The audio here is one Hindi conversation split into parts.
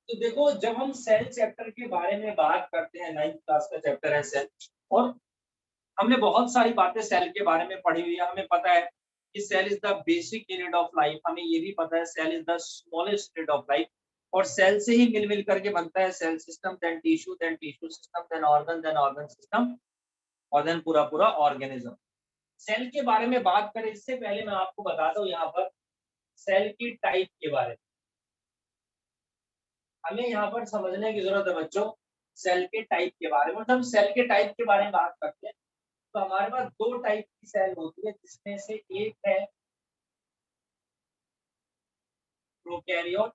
तो देखो, जब हम सेल चैप्टर के बारे में बात करते हैं, 9th क्लास का चैप्टर है सेल, और हमने बहुत सारी बातें सेल के बारे में पढ़ी हुई है। हमें पता है कि cell is the basic unit of life. हमें ये भी पता है cell is the smallest unit of life, और सेल से ही मिल करके बनता है cell system, then tissue system, then organ system, और देन पूरा पूरा ऑर्गेनिज्म। सेल के बारे में बात करें इससे पहले मैं आपको बताता हूँ यहाँ पर सेल की टाइप के बारे में। हमें यहाँ पर समझने की जरूरत है बच्चों, सेल के टाइप के बारे में। जब सेल के टाइप के बारे में बात करते हैं तो हमारे पास दो टाइप की सेल होती है, जिसमें से एक है प्रोकैरियोट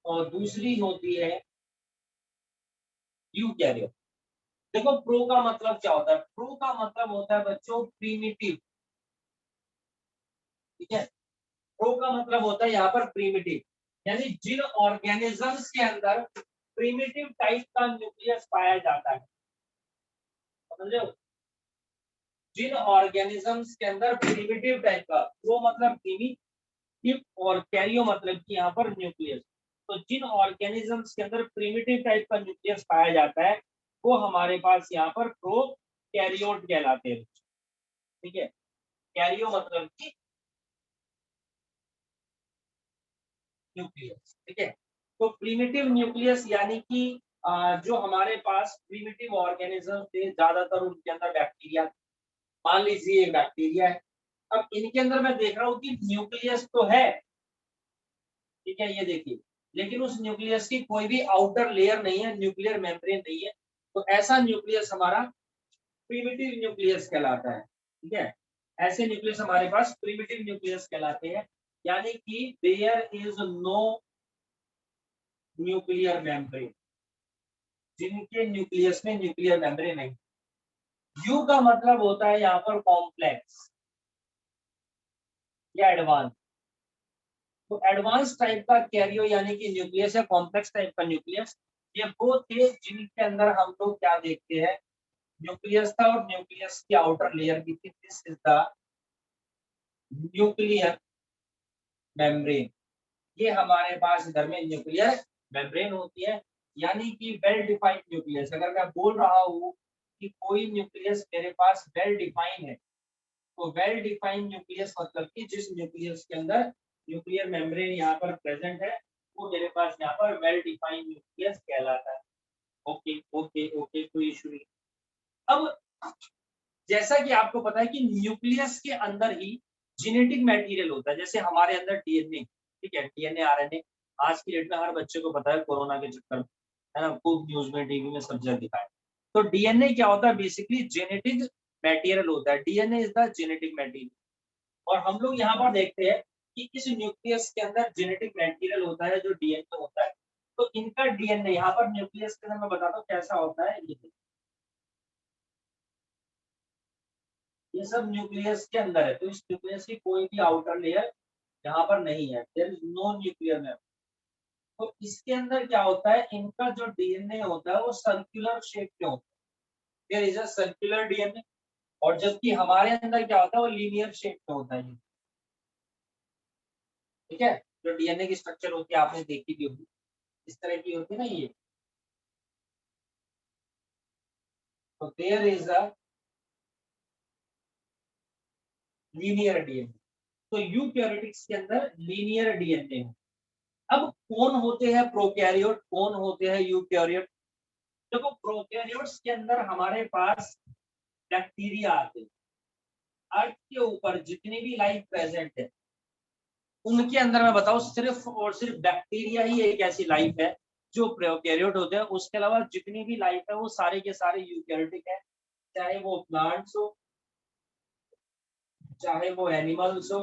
और दूसरी होती है यूकैरियोट। देखो, प्रो का मतलब क्या होता है? प्रो का मतलब होता है बच्चों प्रीमिटिव। ठीक है, प्रो का मतलब होता है यहाँ पर प्रीमिटिव, यानी जिन ऑर्गेनिजम्स के अंदर प्रीमिटिव टाइप का न्यूक्लियस पाया जाता है। समझ रहे हो? जिन ऑर्गेनिजम्स के अंदर प्रीमिटिव टाइप का, प्रो मतलब प्रीमिटिव और कैरियो मतलब कि यहाँ पर न्यूक्लियस। तो जिन ऑर्गेनिजम्स के अंदर प्रीमिटिव टाइप का न्यूक्लियस पाया जाता है वो हमारे पास यहाँ पर प्रो कैरियोट कहलाते हैं। ठीक है, कैरियो मतलब कि न्यूक्लियस। ठीक है, तो प्रीमिटिव न्यूक्लियस यानी कि जो हमारे पास प्रीमिटिव ऑर्गेनिज्म थे, ज्यादातर उनके अंदर बैक्टीरिया। मान लीजिए एक बैक्टीरिया है, अब इनके अंदर मैं देख रहा हूँ कि न्यूक्लियस तो है। ठीक है, ये देखिए, लेकिन उस न्यूक्लियस की कोई भी आउटर लेयर नहीं है, न्यूक्लियर मेम्ब्रेन नहीं है। तो ऐसा न्यूक्लियस हमारा प्रीमिटिव न्यूक्लियस कहलाता है। ठीक है, ऐसे न्यूक्लियस हमारे पास प्रीमिटिव न्यूक्लियस कहलाते हैं, यानी कि there is no nuclear membrane, जिनके न्यूक्लियस में न्यूक्लियर मेम्ब्रेन नहीं। यू का मतलब होता है यहाँ पर कॉम्प्लेक्स या एडवांस। तो एडवांस टाइप का कैरियो यानी कि न्यूक्लियस है, कॉम्प्लेक्स टाइप का न्यूक्लियस, ये वो थे जिनके अंदर हम लोग क्या देखते हैं, न्यूक्लियस था, और न्यूक्लियस की आउटर लेयर भी थी। This is the nuclear membrane. ये हमारे पास इधर में न्यूक्लियर मेम्ब्रेन होती है, यानी कि वेल डिफाइंड न्यूक्लियस। अगर मैं बोल रहा हूँ कि कोई न्यूक्लियस मेरे पास वेल डिफाइंड है, तो वेल डिफाइंड न्यूक्लियस मतलब कि जिस न्यूक्लियस के अंदर न्यूक्लियर मेम्ब्रेन यहाँ पर प्रेजेंट है, वो मेरे पास यहाँ पर वेल डिफाइंड न्यूक्लियस कहलाता है। ओके ओके ओके, कोई इशू नहीं। अब जैसा कि आपको पता है कि न्यूक्लियस के अंदर ही जेनेटिक मटेरियल होता है, जैसे हमारे अंदर डीएनए। ठीक है, डीएनए आरएनए आज की डेट में हर बच्चे को पता है, कोरोना के चक्कर में, है ना, खूब न्यूज में टीवी में सब जगह दिखाया। तो डीएनए क्या होता है? बेसिकली जेनेटिक मटेरियल होता है। DNA is the genetic material. और हम लोग यहाँ पर देखते हैं कि इस न्यूक्लियस के अंदर जेनेटिक मटेरियल होता है जो डीएनए होता है। तो इनका डीएनए यहाँ पर न्यूक्लियस के अंदर मैं बताता हूँ कैसा होता है। ये सब न्यूक्लियस के अंदर है, तो इस न्यूक्लियस की कोई भी आउटर लेयर यहाँ पर नहीं है। There is no nuclear layer. तो इसके अंदर क्या होता है, इनका जो डीएनए होता है वो सर्कुलर शेप में होता है। There is a circular DNA, और जबकि हमारे अंदर क्या होता है वो लीनियर शेप में होता है। ठीक है, जो डीएनए की स्ट्रक्चर होती है आपने देखी भी होगी, इस तरह की होती है ना ये। तो there is a linear DNA. तो यूकैरियोटिक्स के अंदर लीनियर डीएनए है। अब कौन होते हैं प्रोकैरियोट, कौन होते हैं यूकैरियोट? देखो, प्रोकैरियोट्स के अंदर हमारे पास बैक्टीरिया आते हैं। अर्थ के ऊपर जितनी भी लाइफ प्रेजेंट है उनके अंदर मैं बताऊं सिर्फ और सिर्फ बैक्टीरिया ही एक ऐसी लाइफ है जो प्रोकैरियोट होते हैं। उसके अलावा जितनी भी लाइफ है वो सारे के सारे यूकैरियोटिक है, चाहे वो प्लांट्स हो, चाहे वो एनिमल्स हो,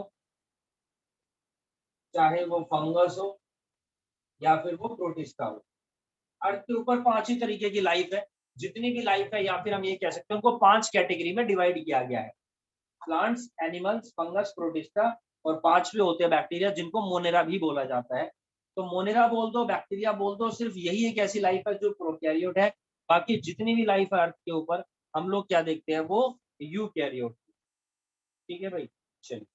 चाहे वो फंगस हो, या फिर वो प्रोटिस्टा हो। अर्थ के ऊपर पांच ही तरीके की लाइफ है। जितनी भी लाइफ है, या फिर हम ये कह सकते हैं उनको पांच कैटेगरी में डिवाइड किया गया है। प्लांट्स, एनिमल्स, फंगस, प्रोटिस्टा, और पांचवे होते हैं बैक्टीरिया, जिनको मोनेरा भी बोला जाता है। तो मोनेरा बोल दो, बैक्टीरिया बोल दो, सिर्फ यही एक ऐसी लाइफ है जो प्रोकैरियोट है। बाकी जितनी भी लाइफ है अर्थ के ऊपर, हम लोग क्या देखते हैं, वो यूकैरियोट। ठीक है भाई, चलिए।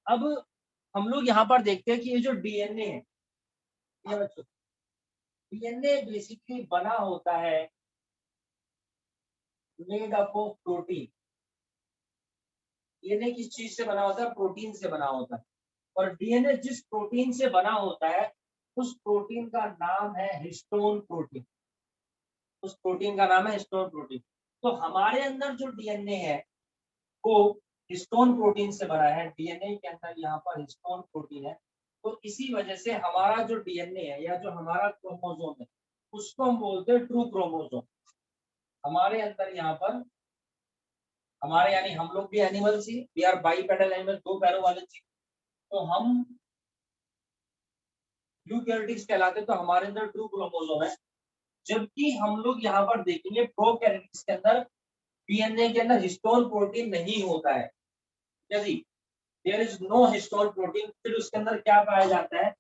अब हम लोग यहाँ पर देखते हैं कि ये जो डीएनए है, ये बच्चों डीएनए बेसिकली बना होता है made up of protein. DNA किस चीज से बना होता है? प्रोटीन से बना होता है। और डीएनए जिस प्रोटीन से बना होता है उस प्रोटीन का नाम है हिस्टोन प्रोटीन। उस प्रोटीन का नाम है हिस्टोन प्रोटीन। तो हमारे अंदर जो डीएनए है वो हिस्टोन प्रोटीन से बना है। डीएनए के अंदर यहाँ पर हिस्टोन प्रोटीन है। तो इसी वजह से हमारा जो डीएनए है या जो हमारा क्रोमोसोम है उसको हम बोलते हैं ट्रू क्रोमोसोम। हमारे अंदर यहाँ पर हमारे यानी हम लोग भी एनिमल्स ही, वी आर बाइपेडल एनिमल, दो पैरों वाले जीव। तो हम यूकैरियोटिक्स कहलाते, तो हमारे अंदर ट्रू क्रोमोसोम है। जबकि हम लोग यहाँ पर देखेंगे प्रोकैरियोटिक्स के अंदर डीएनए के अंदर हिस्टोन प्रोटीन नहीं होता है। यदि there is no histone protein, फिर उसके अंदर क्या पाया जाता है?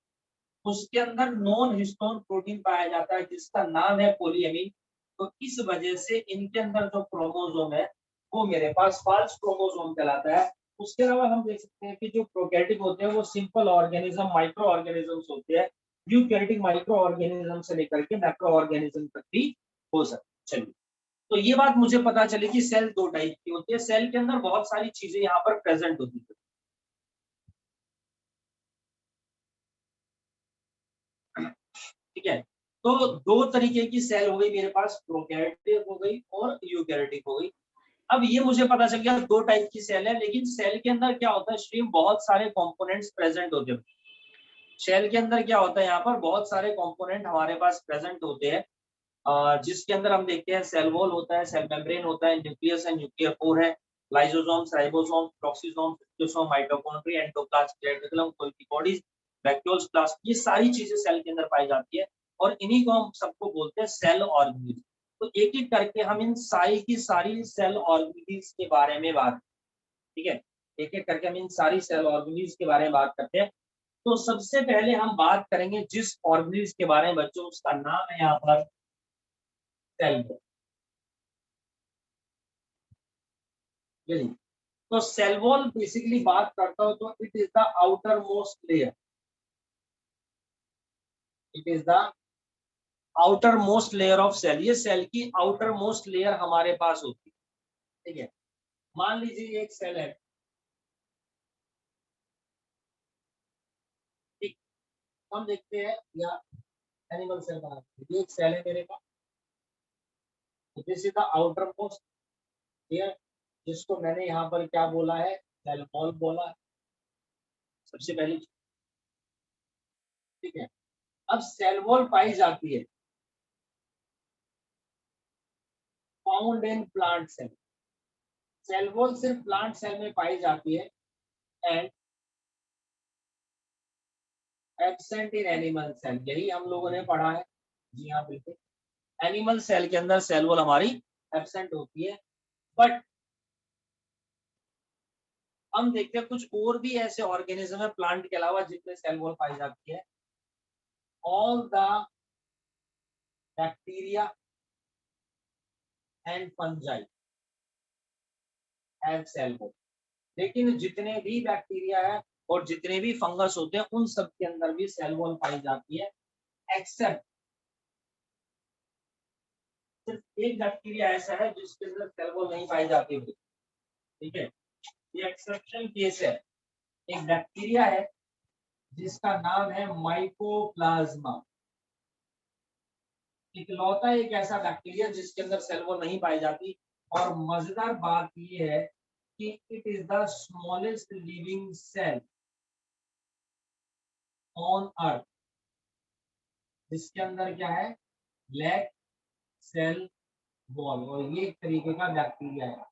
उसके अंदर नॉन हिस्टोन प्रोटीन पाया जाता है जिसका नाम है पोलियमीन। तो इस वजह से इनके अंदर जो क्रोमोसोम है वो मेरे पास फॉल्स क्रोमोसोम कहलाता है। उसके अलावा हम देख सकते हैं कि जो प्रोकैरियोटिक होते हैं वो सिंपल ऑर्गेनिज्म माइक्रो ऑर्गेनिजम्स होते हैं। यूकैरियोटिक माइक्रो ऑर्गेनिज्म से लेकर के मैक्रो ऑर्गेनिज्म तक भी हो सकते हैं। चलिए, तो ये बात मुझे पता चली कि सेल दो टाइप की होती है। सेल के अंदर बहुत सारी चीजें यहाँ पर प्रेजेंट होती है। ठीक है, तो दो तरीके की सेल हो गई मेरे पास, प्रोकैरियोटिक हो गई और यूकैरियोटिक हो गई। अब ये मुझे पता चल गया दो टाइप की सेल है, लेकिन सेल के अंदर क्या होता है स्ट्रीम, बहुत सारे कंपोनेंट्स प्रेजेंट होते हैं। सेल के अंदर क्या होता है, यहाँ पर बहुत सारे कंपोनेंट हमारे पास प्रेजेंट होते हैं, जिसके अंदर हम देखते हैं सेल वॉल होता है, सेल मेम्ब्रेन होता है, न्यूक्लियस है, न्यूक्लियर कोर है, lysosomes, ribosomes, peroxisomes, cytosome, mitochondria, endoplasm, reticulum, Golgi bodies, vacuoles, plast, ये सारी चीजें सेल के अंदर पाई जाती है। और इन्हीं को हम सबको बोलते हैं सेल ऑर्गेनिज्म। तो एक एक करके हम इन सारी की सारी सेल ऑर्गेनिज्म के बारे में बात, ठीक है, एक एक करके हम इन सारी सेल ऑर्गेनिज्म के बारे में बात करते हैं। तो सबसे पहले हम बात करेंगे जिस ऑर्गेनिज्म के बारे में बच्चों, उसका नाम है यहाँ पर सेल। तो सेल वॉल बेसिकली बात करता हूं तो it is the outermost layer. It is the outermost layer of cell. ये सेल की आउटर मोस्ट लेयर हमारे पास होती है। ठीक है, मान लीजिए एक सेल है, ठीक, हम देखते हैं या एनिमल सेल बनाते हैं, ये एक सेल है मेरे पास, this is the outermost layer, जिसको मैंने यहाँ पर क्या बोला है, सेल वॉल बोला है, सबसे पहली चीज। ठीक है, अब सेल वॉल पाई जाती है found in plant cell. Cell wall सिर्फ प्लांट सेल में पाई जाती है and absent in animal cell, यही हम लोगों ने पढ़ा है। जी हाँ बिल्कुल, एनिमल सेल के अंदर सेल वॉल हमारी एब्सेंट होती है। बट हम देखते हैं कुछ और भी ऐसे ऑर्गेनिज्म है प्लांट के अलावा जिनमें सेल वॉल पाई जाती है। All the bacteria and fungi have cell wall. लेकिन जितने भी बैक्टीरिया है और जितने भी फंगस होते हैं उन सब के अंदर भी सेल वॉल पाई जाती है, एक्सेप्ट सिर्फ एक बैक्टीरिया ऐसा है जिसके अंदर सेल वॉल नहीं पाई जाती। ठीक है, ये एक्सेप्शन केस है। एक बैक्टीरिया है जिसका नाम है माइकोप्लाज्मा, इकलौता एक ऐसा बैक्टीरिया जिसके अंदर सेल वॉल नहीं पाई जाती। और मजेदार बात ये है कि it is the smallest living cell on earth, जिसके अंदर क्या है, ब्लैक सेल वॉल, और ये एक तरीके का बैक्टीरिया है।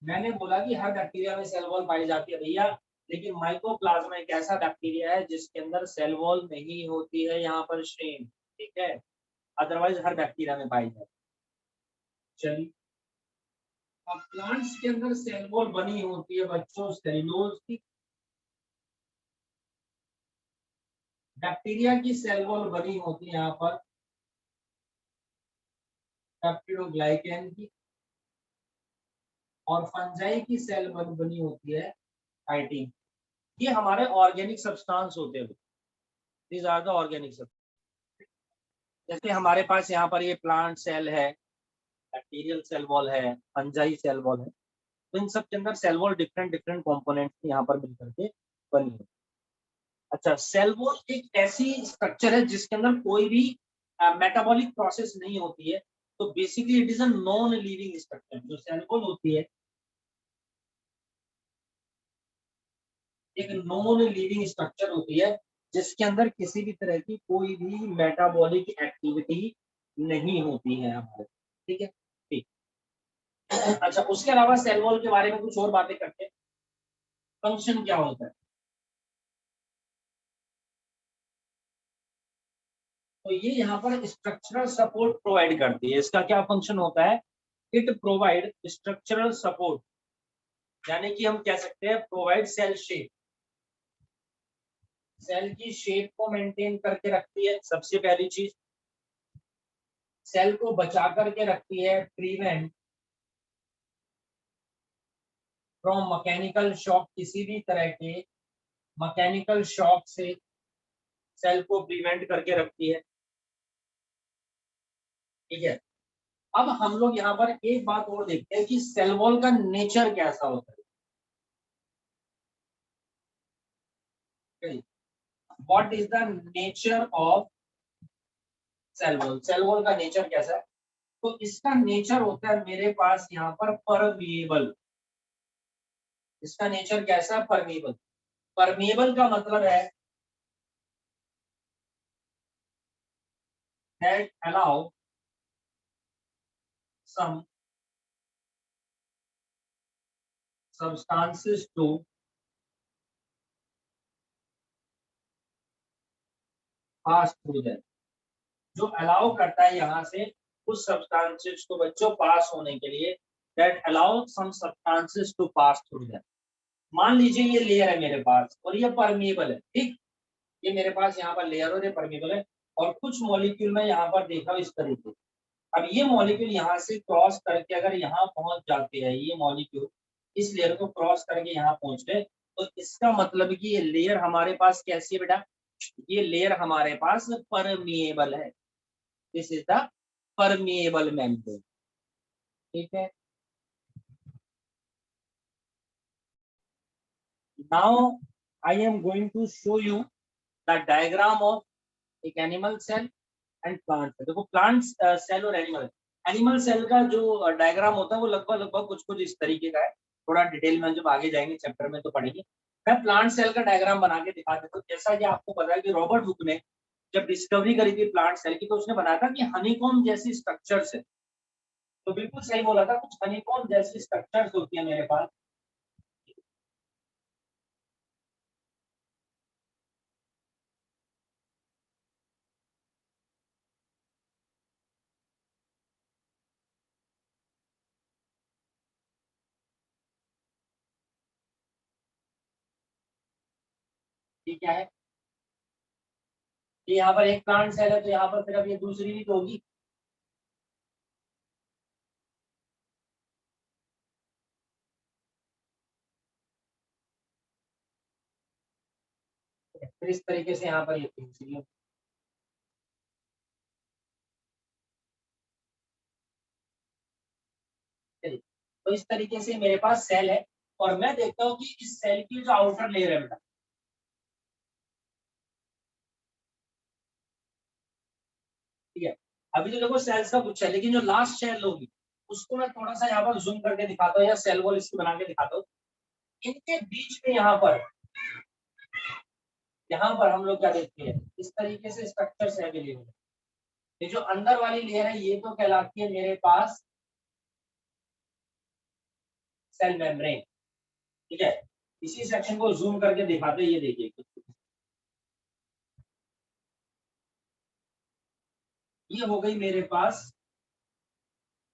मैंने बोला कि हर बैक्टीरिया में सेल वॉल पाई जाती है भैया, लेकिन माइकोप्लाज्मा एक ऐसा बैक्टीरिया है जिसके अंदर सेल वॉल नहीं होती है यहाँ पर स्ट्रेन। ठीक है, अदरवाइज हर बैक्टीरिया में पाई जाती है। चलिए, अब प्लांट्स के अंदर सेल वॉल बनी होती है बच्चों सेल्यूलोज की, बैक्टीरिया की सेल वॉल बनी होती है यहाँ पर पेप्टिडोग्लाइकेन की, और फंजाई की सेल बनी होती है काइटिन। ये हमारे ऑर्गेनिक सब्सटेंस होते हैं, these are the organic substance. जैसे हमारे पास यहाँ पर ये प्लांट सेल है, बैक्टीरियल सेल वॉल है, फंजाई सेल वॉल है, तो इन सब के अंदर cell wall different different components यहाँ पर मिलकर के बनी है। अच्छा, सेल वॉल एक ऐसी स्ट्रक्चर है जिसके अंदर कोई भी मेटाबॉलिक प्रोसेस नहीं होती है, तो basically it is a non living structure. जो सेल वॉल होती है एक नॉन लिविंग स्ट्रक्चर होती है जिसके अंदर किसी भी तरह की कोई भी मेटाबॉलिक एक्टिविटी नहीं होती है हमारे, ठीक है, ठीक। अच्छा, उसके अलावा सेल वॉल के बारे में कुछ और बातें करते हैं। फंक्शन क्या होता है, तो ये यहाँ पर स्ट्रक्चरल सपोर्ट प्रोवाइड करती है। इसका क्या फंक्शन होता है, इट प्रोवाइड स्ट्रक्चरल सपोर्ट, यानी कि हम कह सकते हैं प्रोवाइड सेल शेप, सेल की शेप को मेंटेन करके रखती है सबसे पहली चीज, सेल को बचा करके रखती है, प्रिवेंट फ्रॉम मैकेनिकल शॉक, किसी भी तरह के मैकेनिकल शॉक से सेल को प्रिवेंट करके रखती है, ठीक है। अब हम लोग यहाँ पर एक बात और देखते हैं कि सेल वॉल का नेचर कैसा होता है, what is the nature of cell wall, cell wall का नेचर कैसा है। तो इसका नेचर होता है मेरे पास यहाँ पर परमिएबल, इसका नेचर कैसा है, परमिएबल। परमिएबल का मतलब है that allow some substances to pass through them, जो अलाउ करता है यहाँ से कुछ सब्सटेंसेस को बच्चों पास होने के लिए, that allow some substances to pass through them। मान लीजिए ये लेयर है मेरे पास और ये परमिएबल है, ठीक, ये मेरे पास यहाँ पर लेयर और ये परमिएबल है, और कुछ मॉलिक्यूल में यहाँ पर देखा इस तरीके। अब ये मॉलिक्यूल यहाँ से क्रॉस करके अगर यहाँ पहुंच जाते हैं, ये मॉलिक्यूल इस लेयर को क्रॉस करके यहाँ पहुंच गए, तो इसका मतलब कि ये लेयर हमारे पास कैसी है बेटा, ये लेयर हमारे पास परमिएबल है, this is the permeable membrane, ठीक है। Now I am going to show you the diagram of एक animal cell and plant cell. देखो प्लांट सेल और एनिमल सेल का जो डायग्राम होता है वो लगभग लगभग कुछ कुछ इस तरीके का है, थोड़ा डिटेल में जब आगे जाएंगे चैप्टर में तो पढ़ेंगे। मैं प्लांट सेल का डायग्राम बना के दिखा देता हूँ। जैसा कि आपको पता है कि रॉबर्ट हुक ने जब डिस्कवरी करी थी प्लांट सेल की, तो उसने बनाया था कि हनीकॉम्ब जैसी स्ट्रक्चर्स है, तो बिल्कुल सही बोला था, कुछ हनीकॉम्ब जैसी स्ट्रक्चर्स होती है मेरे पास। ये क्या है, ये यहाँ पर एक प्लांट सेल है, तो यहाँ पर फिर अब ये दूसरी भी तो होगी, फिर इस तरीके से यहाँ पर ये दूसरी होगी। चलिए, तो इस तरीके से मेरे पास सेल है, और मैं देखता हूँ कि इस सेल की जो आउटर लेयर है बेटा, ठीक है, अभी तो देखो सेल्स का कुछ है, लेकिन जो लास्ट सेल होगी उसको मैं थोड़ा सा यहाँ पर जूम करके दिखाता हूँ, या सेल वॉल इसकी बना के दिखाता हूँ। इनके बीच में यहाँ पर हम लोग क्या देखते हैं, इस तरीके से स्ट्रक्चर्स है अवेलेबल। ये जो अंदर वाली लेयर है ये तो कहलाती है मेरे पास सेल मेम्ब्रेन, ठीक है। इसी सेक्शन को जूम करके दिखाते हैं, ये देखिए, ये हो गई मेरे पास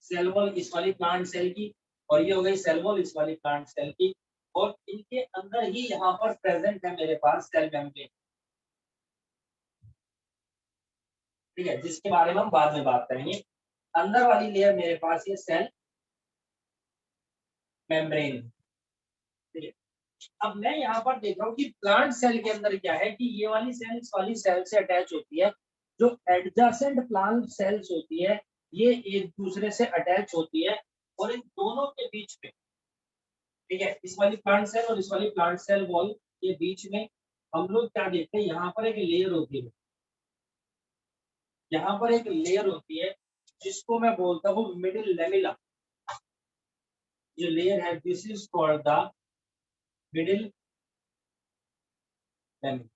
सेल वॉल इस वाली प्लांट सेल की, और ये हो गई सेल वॉल इस वाली प्लांट सेल की, और इनके अंदर ही यहाँ पर प्रेजेंट है मेरे पास सेल मेम्ब्रेन, ठीक है, जिसके बारे में हम बाद में बात करेंगे। अंदर वाली लेयर मेरे पास ये सेल मेम्ब्रेन, ठीक है। अब मैं यहाँ पर देख रहा हूँ कि प्लांट सेल के अंदर क्या है कि ये वाली सेल इस वाली सेल से अटैच होती है, जो एडजेसेंट प्लांट सेल्स होती है ये एक दूसरे से अटैच होती है, और इन दोनों के बीच में, ठीक है, इस वाली प्लांट सेल और इस वाली प्लांट सेल वॉल के बीच में हम लोग क्या देखते हैं, यहाँ पर एक लेयर होती है, यहाँ पर एक लेयर होती है जिसको मैं बोलता हूँ मिडिल लेमिला। जो लेयर है this is called the middle lamella.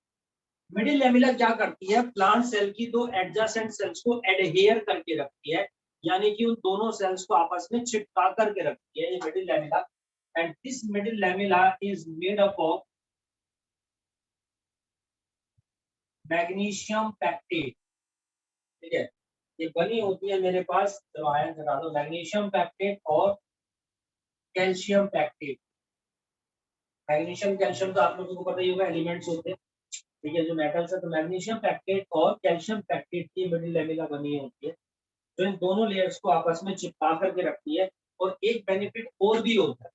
Middle lamella क्या करती है, प्लांट सेल की दो एडजेसेंट सेल्स को एडहेयर करके रखती है, यानी कि उन दोनों सेल्स को आपस में चिपका करके रखती है, ये middle lamella. And this middle lamella is made up of magnesium pectate, ठीक है, ये बनी होती है मेरे पास, चलो आया जरा दो, मैग्नीशियम पैक्टेट और कैल्शियम पैक्टेट। मैग्नीशियम कैल्शियम तो आप लोगों को पता ही होगा एलिमेंट्स होते हैं, ठीक है, जो मेटल्स है, तो मैग्नीशियम पैक्टेट और कैल्शियम पैक्टेट की मिडिल लेमिला बनी होती है, जो इन दोनों लेयर्स को आपस में चिपका करके रखती है। और एक बेनिफिट और भी होता है,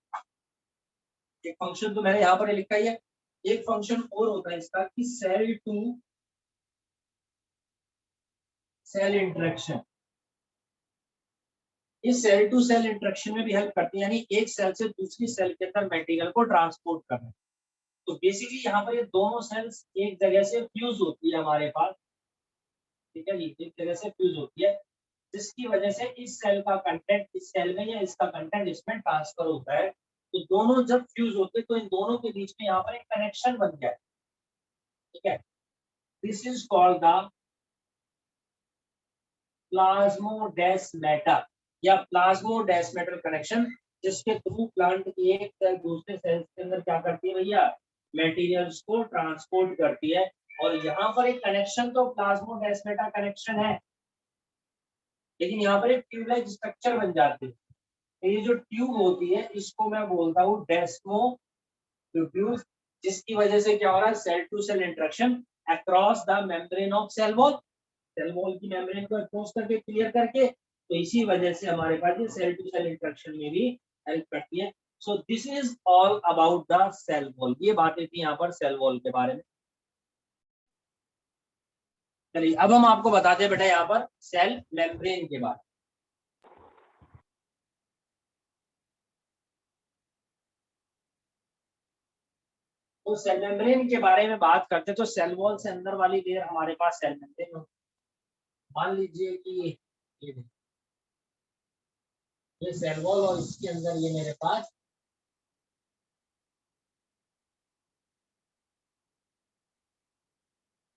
एक फंक्शन तो मैंने यहाँ पर लिखा ही है, एक फंक्शन और होता है इसका कि सेल टू सेल इंटरेक्शन, इस सेल टू सेल इंटरेक्शन में भी हेल्प करती है, यानी एक सेल से दूसरी सेल के अंदर मटेरियल को ट्रांसपोर्ट करना। तो बेसिकली यहाँ पर ये दोनों सेल्स एक जगह से फ्यूज होती है हमारे पास, ठीक है, ये एक जगह से फ्यूज होती है, जिसकी वजह से इस सेल का कंटेंट इस सेल में या इसका कंटेंट इसमें ट्रांसफर होता है। तो दोनों जब फ्यूज होते हैं तो इन दोनों के बीच में यहाँ पर एक कनेक्शन बन गया है, ठीक है, this is called the plasmodesmata या प्लाज्मोडेस्माटल कनेक्शन, जिसके थ्रू प्लांट की एक सेल दूसरे सेल्स के अंदर क्या करती है भैया, मटेरियल्स को ट्रांसपोर्ट करती है। और यहाँ पर एक कनेक्शन तो प्लाज्मोडेस्माटा कनेक्शन है, लेकिन यहाँ पर एक ट्यूबलाइक स्ट्रक्चर बन जाती है। तो ये जो ट्यूब होती है इसको मैं बोलता हूँ डेस्मो ट्यूब्यूल्स, जिसकी वजह से क्या हो रहा है, cell to cell interaction across the membrane of cell wall, cell wall की मेम्ब्रेन को अक्रॉस करके क्लियर करके, तो इसी वजह से हमारे पास ये सेल टू सेल इंटरेक्शन में भी हेल्प करती है। So this is all about the cell wall, ये बातें थी यहाँ पर सेल वॉल के बारे में। चलिए अब हम आपको बताते हैं बेटा यहाँ पर सेल मेम्ब्रेन के बारे में। तो सेल मेम्ब्रेन के बारे में बात करते हैं, तो सेल वॉल से अंदर वाली लेयर हमारे पास सेल मेम्ब्रेन होती है। मान लीजिए कि ये सेल वॉल और इसके अंदर ये मेरे पास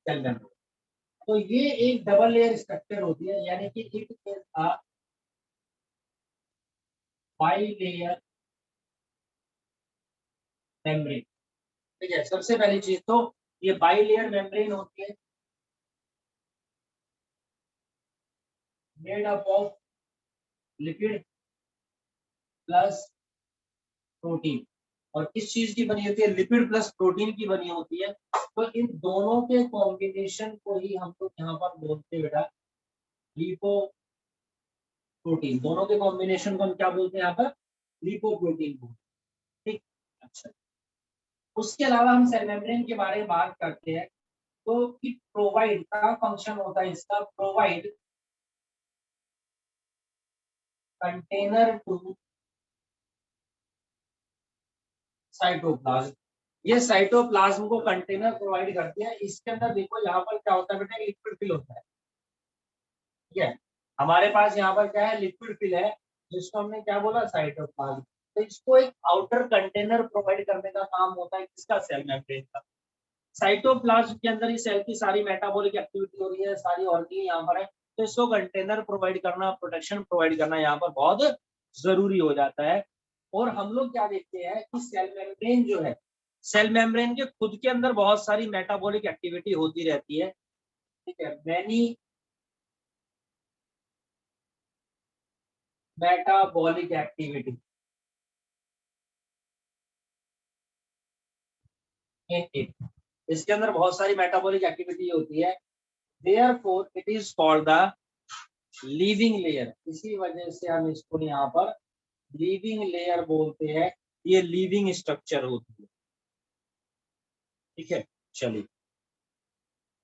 सेल मेम्ब्रेन, तो ये एक डबल लेयर स्ट्रक्चर होती है, यानी कि it is a by layer membrane, ठीक है। सबसे पहली चीज तो ये बाई लेयर मेम्ब्रेन होती है, made up of lipid plus protein. और किस चीज की बनी होती है, लिपिड प्लस प्रोटीन की बनी होती है। तो इन दोनों के कॉम्बिनेशन को ही हम लोग यहाँ पर बोलते हैं बेटा लिपोप्रोटीन, दोनों के कॉम्बिनेशन को हम क्या बोलते हैं यहाँ पर, लिपोप्रोटीन बोलते हैं, ठीक। अच्छा, उसके अलावा हम सेल मेम्ब्रेन के बारे में बात करते हैं, तो इट प्रोवाइड का फंक्शन होता है इसका, प्रोवाइड कंटेनर टू साइटोप्लाज्म, ये साइटोप्लाज्म को कंटेनर प्रोवाइड करती है। इसके अंदर देखो यहाँ पर क्या होता है बेटा, लिक्विड फिल होता है, ठीक है, हमारे पास यहाँ पर क्या है, लिक्विड फिल है, जिसको हमने क्या बोला, साइटोप्लाज्म। तो इसको एक आउटर कंटेनर प्रोवाइड करने का काम होता है किसका, सेल मेम्ब्रेन का। साइटोप्लाज्म के अंदर ही सेल की सारी मेटाबॉलिक एक्टिविटी हो रही है, सारी ऑर्गेन यहाँ पर है, तो इसको कंटेनर प्रोवाइड करना, प्रोटेक्शन प्रोवाइड करना यहाँ पर बहुत जरूरी हो जाता है। और हम लोग क्या देखते हैं कि सेल मेम्ब्रेन जो है, सेल मेम्ब्रेन के खुद के अंदर बहुत सारी मेटाबॉलिक एक्टिविटी होती रहती है, ठीक है, मैनी मेटाबॉलिक एक्टिविटी इसके अंदर बहुत सारी मेटाबॉलिक एक्टिविटी होती है, therefore it is called the living layer, इसी वजह से हम इसको यहाँ पर लिविंग लेयर बोलते हैं, ये लिविंग स्ट्रक्चर होती है, ठीक है, चलिए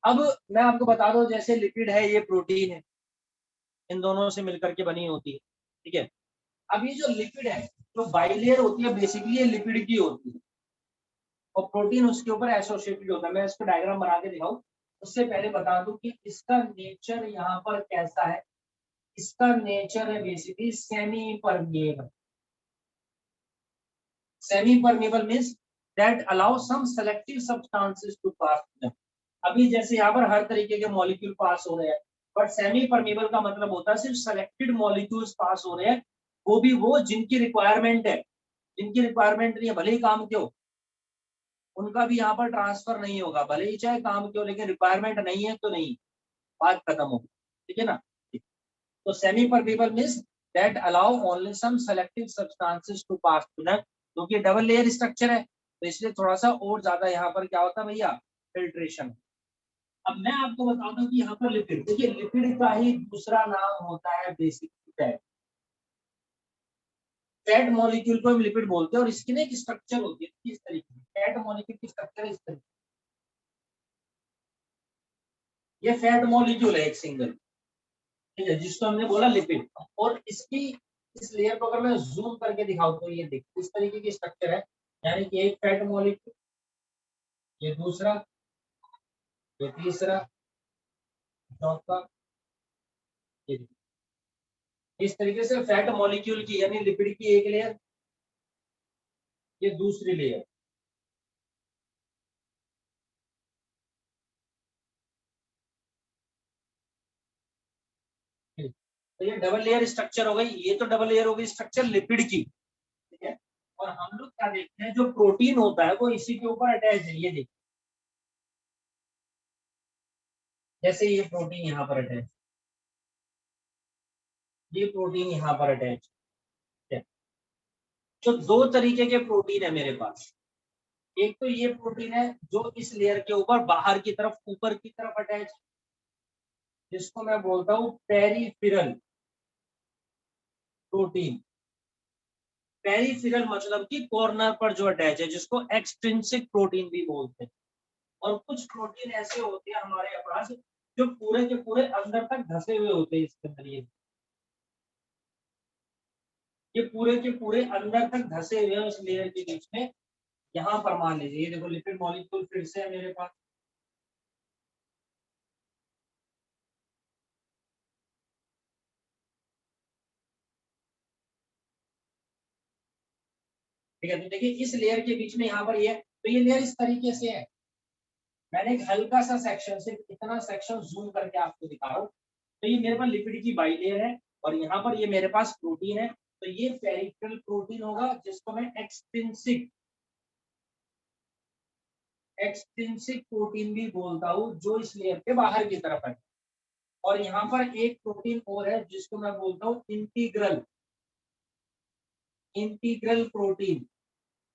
अब मैं आपको बता दूं, जैसे लिपिड है ये प्रोटीन है, इन दोनों से मिलकर के बनी होती है, ठीक है। अब ये जो लिपिड है, जो बाइलेयर होती है, बेसिकली ये लिपिड की होती है और प्रोटीन उसके ऊपर एसोसिएटेड होता है। मैं इसको डायग्राम बना के दिखाऊं, उससे पहले बता दूं कि इसका नेचर यहाँ पर कैसा है। इसका नेचर है basically semi permeable. Semi permeable means that allow some selective substances to pass through. अभी जैसे यहाँ पर हर तरीके के मॉलिक्यूल पास हो रहे हैं, बट सेमी परमेबल का मतलब होता है सिर्फ सेलेक्टेड मॉलिक्यूल्स पास हो रहे हैं, वो भी वो जिनकी रिक्वायरमेंट है। जिनकी रिक्वायरमेंट नहीं है, भले ही काम क्यों, उनका भी यहाँ पर ट्रांसफर नहीं होगा, भले ही चाहे काम क्यों, लेकिन रिक्वायरमेंट नहीं है तो नहीं, बात खत्म होगी, ठीक है ना। तो semi permeable means that allow only some selective substances to pass through that, क्योंकि डबल लेयर स्ट्रक्चर है तो इसलिए थोड़ा सा और ज्यादा यहाँ पर क्या होता है भैया, फिल्ट्रेशन। अब मैं आपको बता दूं कि यहाँ पर लिपिड, देखिए लिपिड का ही दूसरा नाम होता है बेसिक फैट। फैट मॉलिक्यूल को हम लिपिड बोलते हैं और इसकी ना एक स्ट्रक्चर होती है इस तरीके की, फैट मॉलिक्यूल की स्ट्रक्चर है इस तरीके। ये फैट मॉलिक्यूल है एक सिंगल, ठीक है, जिसको हमने बोला लिपिड। और इसकी इस लेयर को अगर मैं जूम करके दिखाऊं तो ये देखिए इस तरीके की स्ट्रक्चर है, यानी कि एक फैट मॉलिक्यूल, ये दूसरा, ये तीसरा, चौथा, ये इस तरीके से फैट मॉलिक्यूल की यानी लिपिड की एक लेयर, ये दूसरी लेयर। तो ये डबल लेयर स्ट्रक्चर हो गई, ये तो डबल लेयर हो गई स्ट्रक्चर लिपिड की, ठीक है। और हम लोग क्या देखते हैं, जो प्रोटीन होता है वो इसी के ऊपर अटैच है, ये देखिए जैसे ये प्रोटीन यहाँ पर अटैच, ये प्रोटीन यहाँ पर अटैच है। तो दो तरीके के प्रोटीन है मेरे पास, एक तो ये प्रोटीन है जो इस लेयर के ऊपर बाहर की तरफ ऊपर की तरफ अटैच, जिसको मैं बोलता हूँ पेरिफेरल प्रोटीन। पेरिफेरल मतलब कि कॉर्नर पर जो अटैच है, जिसको एक्सट्रिंसिक प्रोटीन भी बोलते हैं। और कुछ प्रोटीन ऐसे होते हैं हमारे पास जो पूरे के पूरे अंदर तक धसे हुए होते हैं, इसके अंदर ये पूरे के पूरे अंदर तक धसे हुए हैं उस लेयर के बीच में। यहाँ पर मान लीजिए ये देखो लिपिड मॉलिक्यूल फिर से है मेरे पास, ठीक है। तो देखिए इस लेयर के बीच में यहाँ पर ये, तो ये लेयर इस तरीके से है। मैंने एक हल्का सा सेक्शन, सिर्फ इतना सेक्शन जूम करके आपको दिखा रहा हूँ। तो ये मेरे पास लिपिड की बाइलेयर है और यहाँ पर ये मेरे पास प्रोटीन है। तो ये पेरिफेरल प्रोटीन होगा जिसको मैं एक्सट्रिंसिक एक्सट्रिंसिक प्रोटीन भी बोलता हूँ, जो इस लेयर के बाहर की तरफ है। और यहाँ पर एक प्रोटीन और है जिसको मैं बोलता हूँ इंटीग्रल इंटीग्रल प्रोटीन,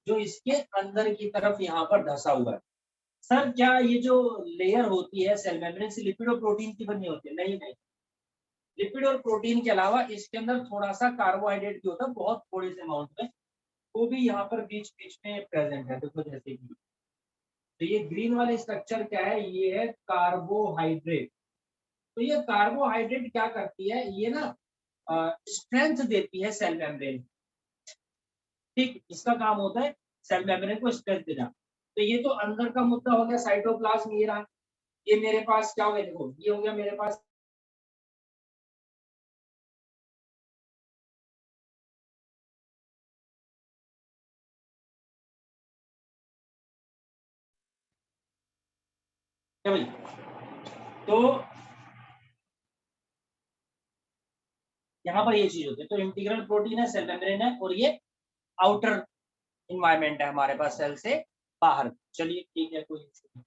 जो इसके अंदर की तरफ यहाँ पर धसा हुआ है। सर क्या ये जो लेयर होती है सेल मेम्ब्रेन से लिपिड और प्रोटीन की बनी होती है? नहीं नहीं, लिपिड और प्रोटीन के अलावा इसके अंदर थोड़ा सा कार्बोहाइड्रेट भी होता है, बहुत थोड़े से अमाउंट में, वो भी यहाँ पर बीच बीच में प्रेजेंट है। देखो जैसे कि तो ये ग्रीन वाले स्ट्रक्चर क्या है, ये है कार्बोहाइड्रेट। तो ये कार्बोहाइड्रेट क्या करती है, ये ना स्ट्रेंथ देती है सेल मेम्ब्रेन, ठीक, इसका काम होता है सेल मेम्ब्रेन को स्ट्रेंथ देना। तो ये तो अंदर का मुद्दा हो गया, साइटोप्लाज्म ये रहा। ये मेरे पास क्या हो गया, देखो ये हो गया मेरे पास क्या भाई। तो यहाँ पर ये चीज होती है, तो इंटीग्रल प्रोटीन है, सेल मेम्ब्रेन है, और ये आउटर इन्वायरमेंट है हमारे पास सेल से बाहर। चलिए ठीक है, कोई इशू नहीं।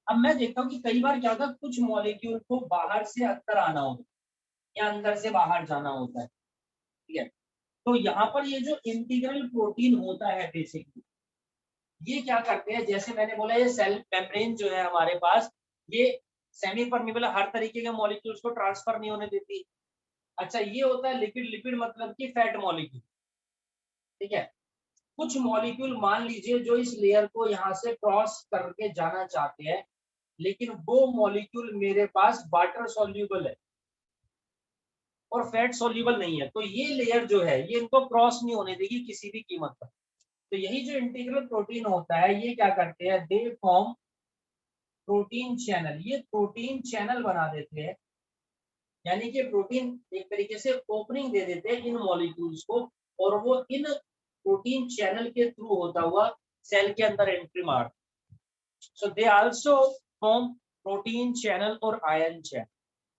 अब मैं देखता हूँ कि कई बार क्या होता है, कुछ मॉलिक्यूल को बाहर से अंदर आना होता है या अंदर से बाहर जाना होता है, ठीक है। तो यहाँ पर ये जो इंटीग्रल प्रोटीन होता है बेसिकली, ये क्या करते हैं, जैसे मैंने बोला ये सेल मेम्ब्रेन जो है हमारे पास, ये सेमी परमिबल हर तरीके के मॉलिक्यूल्स को ट्रांसफर नहीं होने देती। अच्छा, ये होता है लिपिड, लिपिड मतलब कि फैट मॉलिक्यूल, ठीक है। कुछ मॉलिक्यूल मान लीजिए जो इस लेयर को यहाँ से क्रॉस करके जाना चाहते हैं, लेकिन वो मॉलिक्यूल मेरे पास वाटर सॉल्यूबल है और फैट सॉल्यूबल नहीं है, तो ये लेयर जो है ये इनको क्रॉस नहीं होने देगी किसी भी कीमत पर। तो यही जो इंटीग्रल प्रोटीन होता है ये क्या करते हैं, दे फॉर्म प्रोटीन चैनल, ये प्रोटीन चैनल बना देते हैं, यानी कि प्रोटीन एक तरीके से ओपनिंग दे देते हैं इन मॉलिक्यूल्स को, और वो इन प्रोटीन चैनल के थ्रू होता हुआ सेल के अंदर एंट्री मार। So they also form protein channel और आयन चैनल।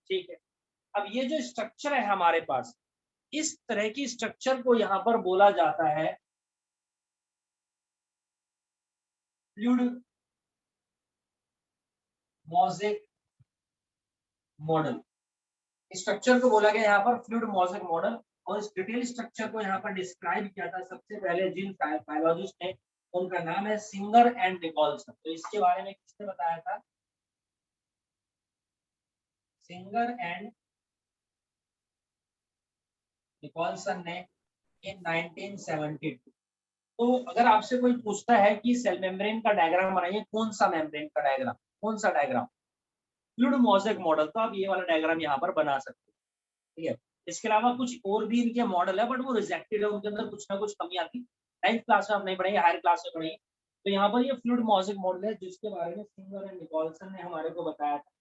ठीक है, अब ये जो स्ट्रक्चर है हमारे पास, इस तरह की स्ट्रक्चर को यहाँ पर बोला जाता है फ्लूइड मोज़ेक मॉडल। स्ट्रक्चर को बोला गया यहाँ पर फ्लूइड मोज़ेक मॉडल, और इस डिटेल स्ट्रक्चर को यहाँ पर डिस्क्राइब किया था सबसे पहले जिन बायोलॉजिस्ट ने, उनका नाम है सिंगर एंड निकोलसन। तो इसके बारे में किसने बताया था, सिंगर एंड निकोलसन ने इन 1972। तो अगर आपसे कोई पूछता है कि सेल मेम्ब्रेन का डायग्राम बनाइए, कौन सा मेम्ब्रेन का डायग्राम, कौन सा डायग्राम, फ्लूइड मोज़ेक मॉडल, तो आप ये वाला डायग्राम यहाँ पर बना सकते हैं। ठीक है, इसके अलावा कुछ और भी इनके मॉडल है, बट वो रिजेक्टेड है, उनके अंदर कुछ ना कुछ कमी आती है। 9th क्लास में आप नहीं पढ़ेंगे, हायर क्लास में पढ़ेंगे। तो यहाँ पर ये फ्लूइड मोज़ेक मॉडल है जिसके बारे में सिंगर एंड निकोलसन ने हमारे को बताया था।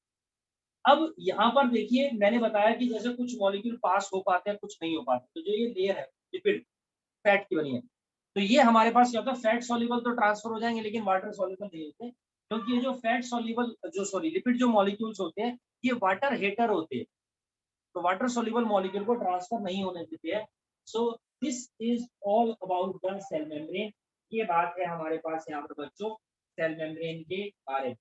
अब यहाँ पर देखिए मैंने बताया कि जैसे कुछ मॉलिक्यूल पास हो पाते हैं, कुछ नहीं हो पाते, तो जो ये लेयर है लिपिड फैट की बनी है, तो ये हमारे पास क्या होता है, फैट सॉल्युबल तो ट्रांसफर हो जाएंगे लेकिन वाटर सॉल्युबल नहीं होते, क्योंकि ये जो फैट सॉल्युबल जो सॉरी लिपिड जो मॉलिक्यूल्स होते हैं ये वाटर हेटर होते हैं, तो वाटर सॉल्युबल मॉलिक्यूल को ट्रांसफर नहीं होने देते हैं। So this is all about the cell membrane. ये बात है हमारे पास यहाँ पर बच्चों सेल मेम्ब्रेन के बारे में।